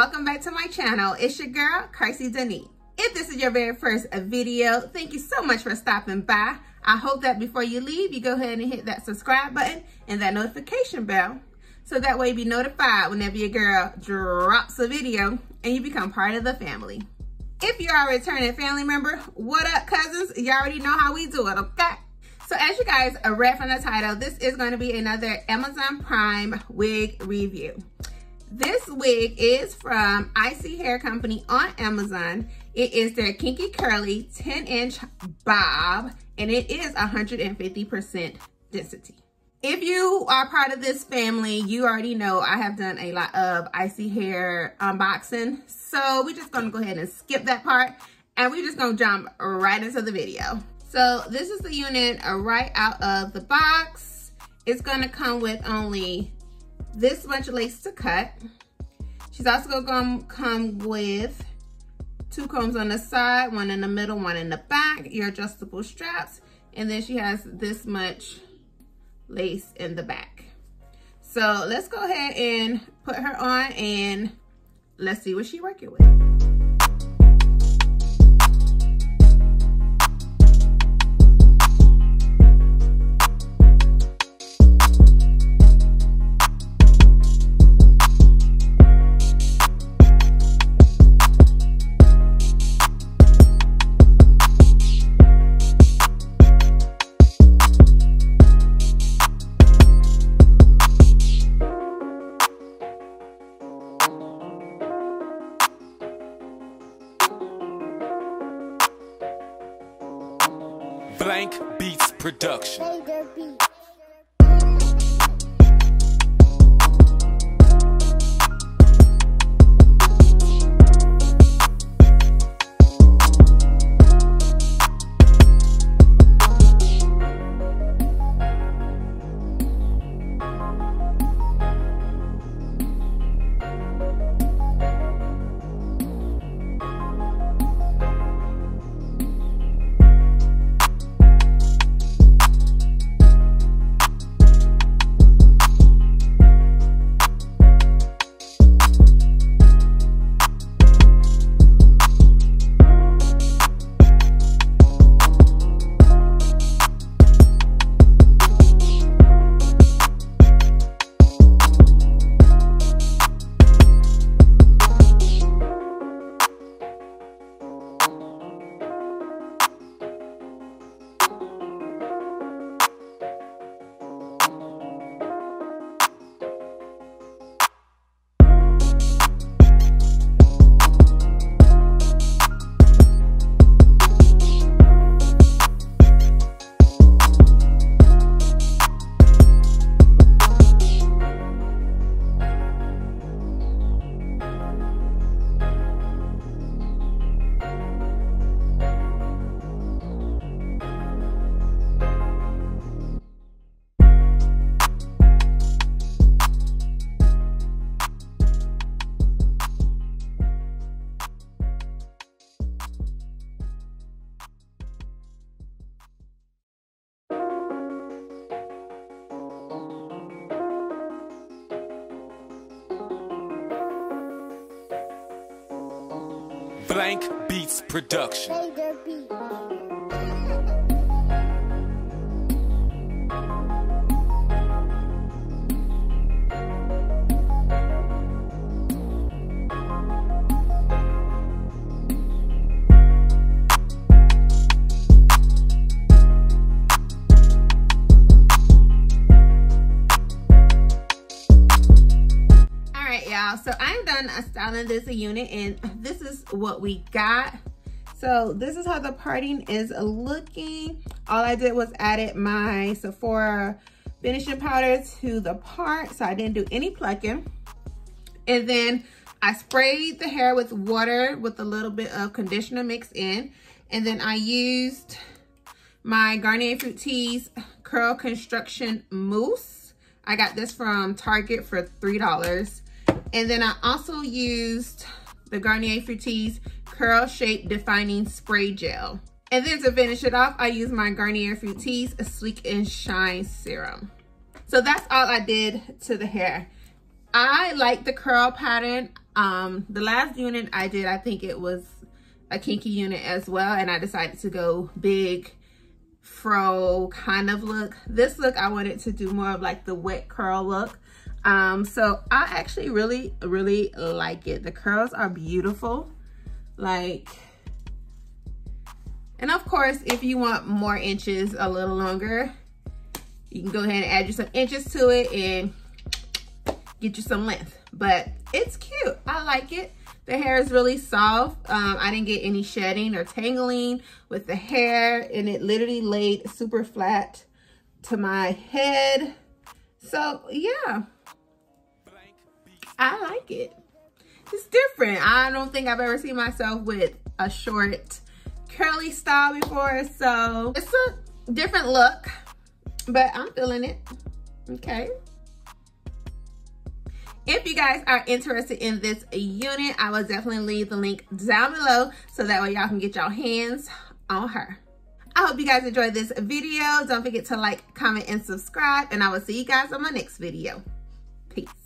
welcome back to my channel. It's your girl, iSee Denise. If this is your very first video, thank you so much for stopping by. I hope that before you leave, you go ahead and hit that subscribe button and that notification bell, so that way you be notified whenever your girl drops a video and you become part of the family. If you are a returning family member, what up, cousins? You already know how we do it, okay? So as you guys read from the title, this is going to be another Amazon Prime wig review. This wig is from iSee Hair Company on Amazon. It is their Kinky Curly 10-inch bob, and it is 150% density. If you are part of this family, you already know I have done a lot of iSee Hair unboxing. So we're just gonna go ahead and skip that part, and we're just gonna jump right into the video. So this is the unit right out of the box. It's gonna come with only this much lace to cut. She's also gonna come with 2 combs on the side, 1 in the middle, 1 in the back, your adjustable straps, and then she has this much lace in the back. So let's go ahead and put her on and let's see what she's working with. Blank Beats Production. Blank Beats Production. Y'all, so I'm done styling this unit, and this is what we got. So this is how the parting is looking. All I did was added my Sephora finishing powder to the part, so I didn't do any plucking. And then I sprayed the hair with water with a little bit of conditioner mixed in, and then I used my Garnier Fructis Curl Construction Mousse. I got this from Target for $3. And then I also used the Garnier Fructis Curl Shape Defining Spray Gel. And then to finish it off, I used my Garnier Fructis Sleek and Shine Serum. So that's all I did to the hair. I like the curl pattern. The last unit I did, I think it was a kinky unit as well, and I decided to go big fro kind of look. This look I wanted to do more of like the wet curl look. So I actually really like it. The curls are beautiful, like, and of course if you want more inches, a little longer, you can go ahead and add you some inches to it and get you some length. But it's cute, I like it. The hair is really soft. I didn't get any shedding or tangling with the hair, and it literally laid super flat to my head. So yeah, I like it. It's different. I don't think I've ever seen myself with a short curly style before, so it's a different look, but I'm feeling it. Okay. If you guys are interested in this unit, I will definitely leave the link down below so that way y'all can get your hands on her. I hope you guys enjoyed this video. Don't forget to like, comment, and subscribe, and I will see you guys on my next video. Peace.